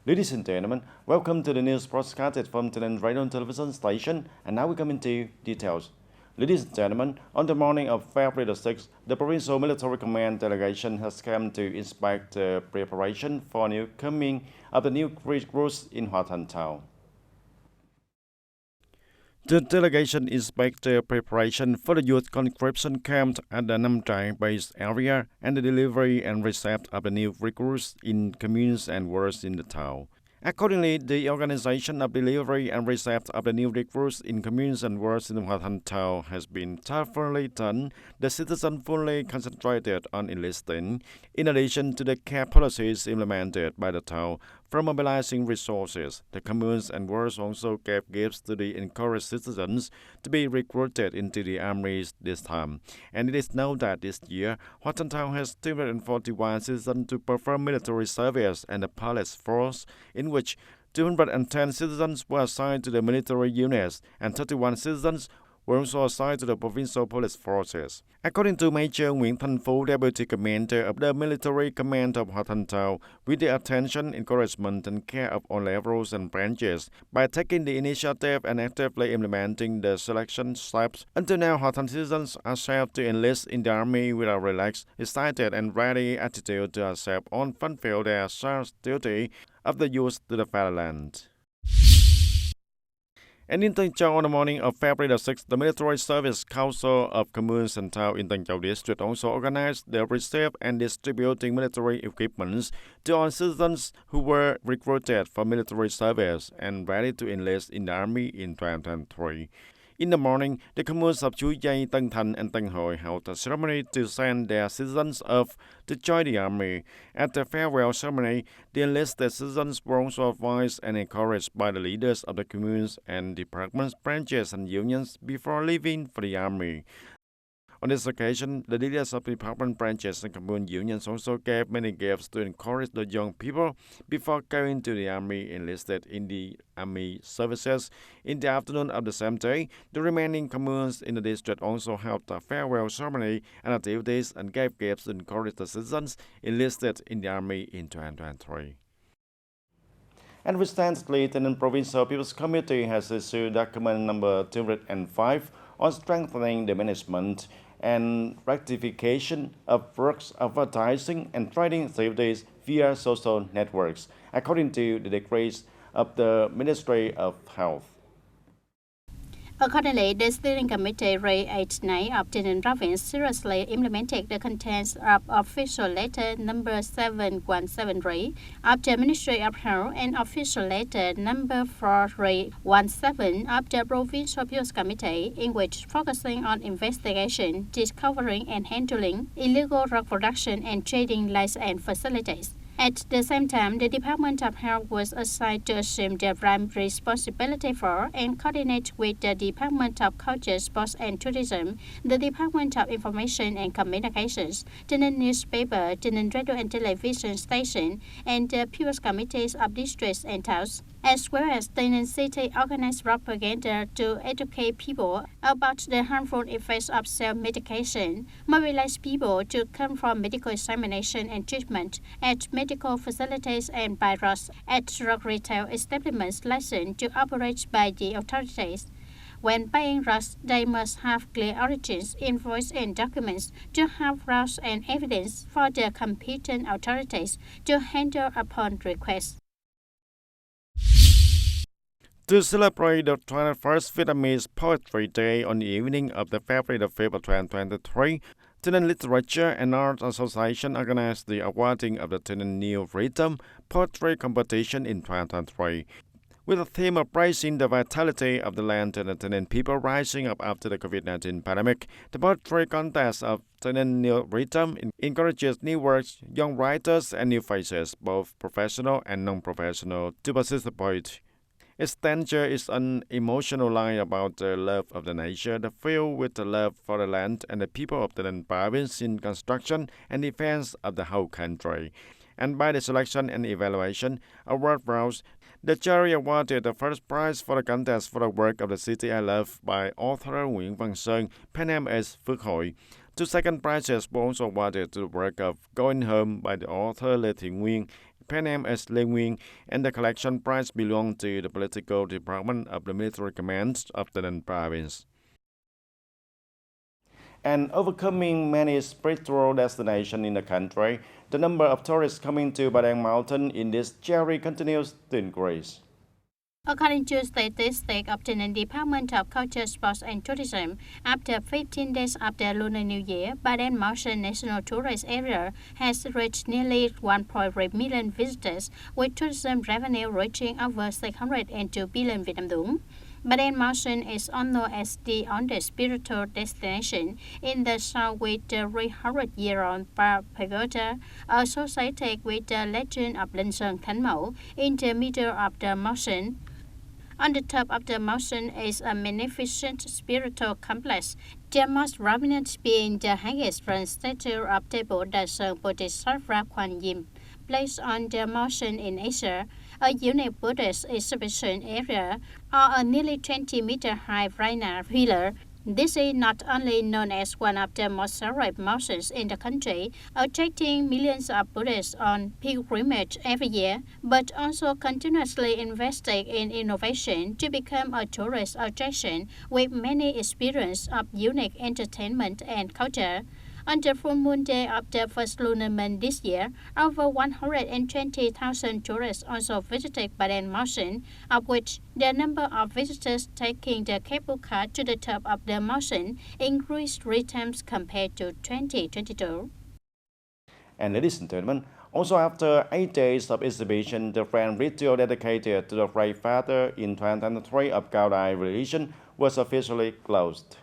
Ladies and gentlemen, welcome to the news broadcasted from TayNinhTV radio and television station, and now we come into details. Ladies and gentlemen, on the morning of February the 6th, the Provincial Military Command delegation has come to inspect the preparation for new coming of the new recruits in Hoa Thanh Town. The delegation inspected preparation for the youth conscription camp at the Nam Trai base area and the delivery and receipt of the new recruits in communes and wards in the town. Accordingly, the organization of delivery and receipt of the new recruits in communes and wards in Hoa Thanh Town has been thoroughly done. The citizens fully concentrated on enlisting, in addition to the care policies implemented by the town for mobilizing resources. The communes and wards also gave gifts to the encouraged citizens to be recruited into the armies this time. And it is known that this year, Hoa Thanh Town has 241 citizens to perform military service and the police force, in which 210 citizens were assigned to the military units and 31 citizens were also assigned to the provincial police forces. According to Major Nguyễn Thanh Phú, Deputy Commander of the Military Command of Hoa Thanh Town, with the attention, encouragement and care of all levels and branches, by taking the initiative and actively implementing the selection steps, until now Hoa Thanh citizens are safe to enlist in the army with a relaxed, excited and ready attitude to accept and fulfill their shared duty of the youth to the fatherland. And in Tân Châu on the morning of February the 6th, the Military Service Council of Communes and Town in Tân Châu District also organized the receipt and distributing military equipment to all citizens who were recruited for military service and ready to enlist in the army in 2023. In the morning, the communes of Chu Giay, Tân Thành and Tân Hội held a ceremony to send their citizens off to join the army. At the farewell ceremony, the enlisted citizens were also advised and encouraged by the leaders of the communes and departments, branches and unions before leaving for the army. On this occasion, the leaders of department branches and commune unions also gave many gifts to encourage the young people before going to the army enlisted in the army services. In the afternoon of the same day, the remaining communes in the district also held a farewell ceremony and activities and gave gifts to encourage the citizens enlisted in the army in 2023. And recently, the Provincial People's Committee has issued document number 205 on strengthening the management and rectification of works advertising and trading activities via social networks, according to the decrees of the Ministry of Health. Accordingly, the Steering Committee raised 9 of TayNinhTV province seriously implemented the contents of Official Letter number 7173 of the Ministry of Health and Official Letter number 4317 of the Provincial People's Committee, in which focusing on investigation, discovering and handling illegal drug production and trading license and facilities. At the same time, the Department of Health was assigned to assume the prime responsibility for and coordinate with the Department of Culture, Sports and Tourism, the Department of Information and Communications, TayNinhT newspaper, TayNinhT radio and television station, and the People's Committees of districts and towns, as well as TayNinhT City organized propaganda to educate people about the harmful effects of self-medication, mobilize people to come for medical examination and treatment at medical facilities and by drugs at drug retail establishments licensed to operate by the authorities. When buying drugs, they must have clear origins, invoice and documents to have routes and evidence for the competent authorities to handle upon request. To celebrate the 21st Vietnamese Poetry Day on the evening of the February the 5th of 2023, TayNinhT Literature and Art Association organized the awarding of the TayNinhT New Rhythm Poetry Competition in 2023. With a theme of praising the vitality of the land and the TayNinhT people rising up after the COVID-19 pandemic, the poetry contest of TayNinhT New Rhythm encourages new works, young writers and new faces, both professional and non-professional, to participate. Its stanza is an emotional line about the love of the nature, the filled with the love for the land and the people of the TayNinhT province in construction and defense of the whole country. And by the selection and evaluation award rounds, the jury awarded the first prize for the contest for the work of the City I Love by author Nguyễn Văn Sơn, pen name as Phước Hội. Two second prizes were also awarded to the work of Going Home by the author Lê Thị Nguyên pen name is Leng Wing, and the collection prize belongs to the political department of the military command of Tây Ninh province. And overcoming many spiritual destinations in the country, the number of tourists coming to Padang Mountain in this year continues to increase. According to statistics of the Department of Culture, Sports and Tourism, after 15 days after Lunar New Year, Padang Mountain National Tourist Area has reached nearly 1.3 million visitors, with tourism revenue reaching over 602 billion Vietnam dong. Padang Mountain is known as the only spiritual destination in the south with the 300-year-old pagoda associated with the legend of Linh Sơn Thánh Mẫu in the middle of the mountain. On the top of the mountain is a magnificent spiritual complex, the most prominent being the highest bronze statue of the Buddha Bodhisattva Kuan Yin, placed on the mountain in Asia, a unique Buddhist exhibition area, or a nearly 20-meter high granite pillar. This is not only known as one of the most sacred mountains in the country, attracting millions of Buddhists on pilgrimage every year, but also continuously investing in innovation to become a tourist attraction with many experiences of unique entertainment and culture. On the full moon day of the first lunar month this year, over 120,000 tourists also visited Padang Mountain, of which the number of visitors taking the cable car to the top of the mountain increased 3 times compared to 2022. And ladies and gentlemen, also after 8 days of exhibition, the grand ritual dedicated to the Great Father in 2023 of Cao Dai religion was officially closed.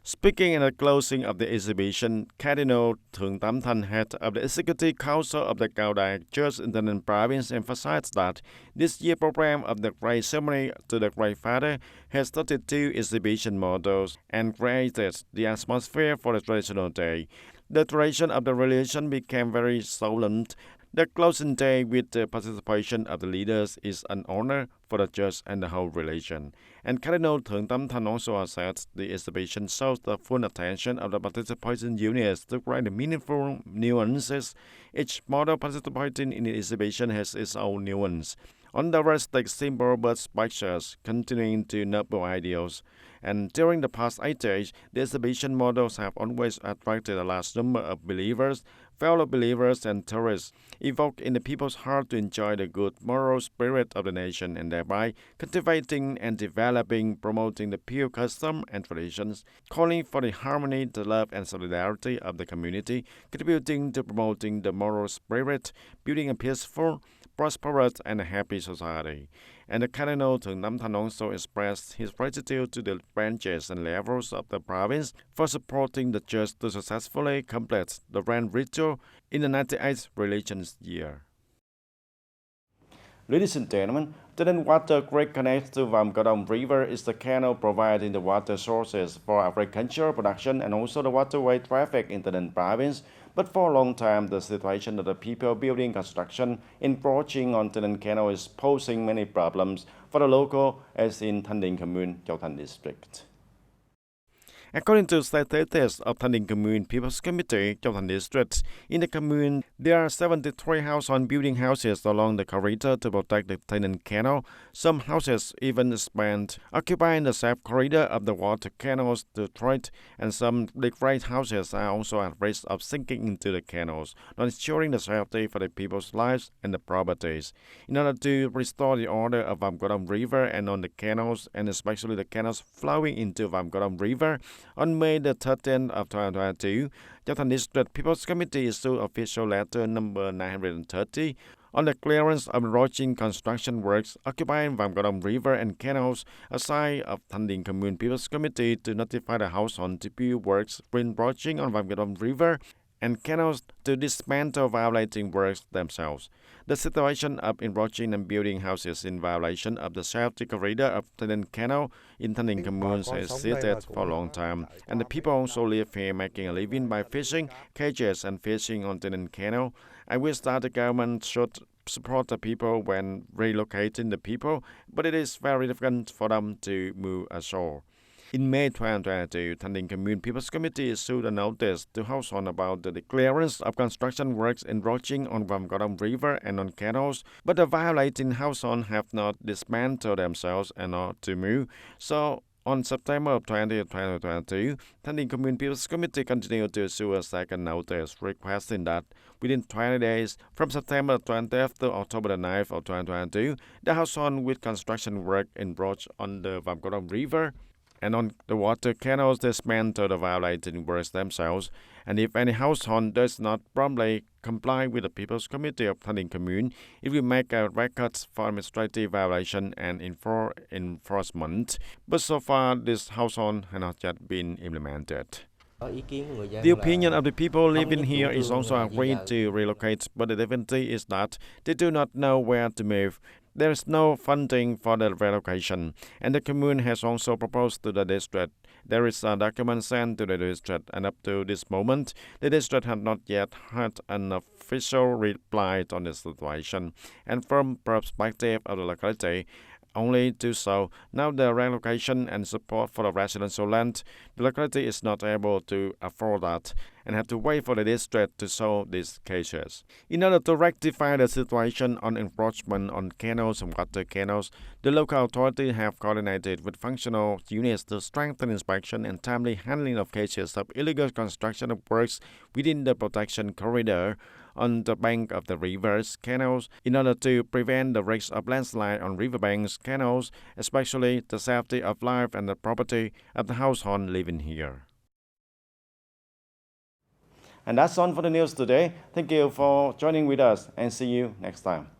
Speaking in the closing of the exhibition, Cardinal Thượng Tam Thanh, head of the Executive Council of the Cao Dai Church in Tây Ninh province, emphasized that this year's program of the Great Ceremony to the Great Father has 32 exhibition models and created the atmosphere for the traditional day. The tradition of the religion became very solemn. The closing day with the participation of the leaders is an honor for the church and the whole religion. And Cardinal Thượng Tam Thanh also said the exhibition shows the full attention of the participating units to create meaningful nuances. Each model participating in the exhibition has its own nuance. On the rest, take simple but pictures, continuing to noble ideals. And during the past 8 days, the exhibition models have always attracted a large number of believers, fellow believers, and tourists, evoke in the people's heart to enjoy the good moral spirit of the nation and thereby cultivating and developing, promoting the pure custom and traditions, calling for the harmony, the love, and solidarity of the community, contributing to promoting the moral spirit, building a peaceful, prosperous, and happy society. And the Cardinal Thượng Tam Thanh also expressed his gratitude to the branches and levels of the province for supporting the church to successfully complete the grand ritual in the 98th religious year. Ladies and gentlemen, the Ninh Water Creek connects to Vàm Cỏ Đông River is the canal providing the water sources for agricultural production and also the waterway traffic in the Ninh province. But for a long time, the situation of the people building construction encroaching on the Ninh Canal is posing many problems for the local, as in Thanh Ninh Commune, Châu Thành District. According to statistics of Thanh Ninh Commune People's Committee, Châu Thành District, in the commune, there are 73 household building houses along the corridor to protect the Tây Ninh Canal. Some houses even expand, occupying the safe corridor of the water canals to treat, and some degrade houses are also at risk of sinking into the canals, not ensuring the safety for the people's lives and the properties. In order to restore the order of Vàm Cỏ Đông River and on the canals, and especially the canals flowing into Vàm Cỏ Đông River, on May the 13th of 2022, Châu Thành District People's Committee issued official letter number 930 on the clearance of encroaching construction works occupying Vàm Cỏ Đông River and canals, a side of Thanh Ninh Commune People's Committee to notify the household to build works encroaching on Vàm Cỏ Đông River and canals to dismantle violating works themselves. The situation of encroaching and building houses in violation of the safety corridor of Tây Ninh Canal in Thanh Ninh Commune has existed for a long time, and the people also live here making a living by fishing cages and fishing on Tây Ninh Canal. I wish that the government should support the people when relocating the people, but it is very difficult for them to move ashore. In May 2022, TayNinhTV Commune People's Committee issued a notice to households about the clearance of construction works encroaching on Vam Godam River and on canals, but the violating households have not dismantled themselves and not to move. So, on September 20, 2022, TayNinhTV Commune People's Committee continued to issue a second notice requesting that within 20 days from September 20th to October 9th of 2022, the household with construction work encroached on the Vam Godam River and on the water canals dismantle the violating works themselves, and if any household does not promptly comply with the People's Committee of TayNinhTV Commune, it will make a record for administrative violation and enforcement. But so far, this household has not yet been implemented. The opinion of the people living here is also agreed to relocate, but the difficulty is that they do not know where to move. There is no funding for the relocation, and the commune has also proposed to the district. There is a document sent to the district, and up to this moment, the district has not yet had an official reply on the situation. And from perspective of the locality, only to so now the relocation and support for the residential land, the locality is not able to afford that and have to wait for the district to solve these cases. In order to rectify the situation on encroachment on canals and water canals, the local authority have coordinated with functional units to strengthen inspection and timely handling of cases of illegal construction of works within the protection corridor on the bank of the rivers, canals, in order to prevent the risk of landslide on riverbanks, canals, especially the safety of life and the property of the household living here. And that's all for the news today. Thank you for joining with us and see you next time.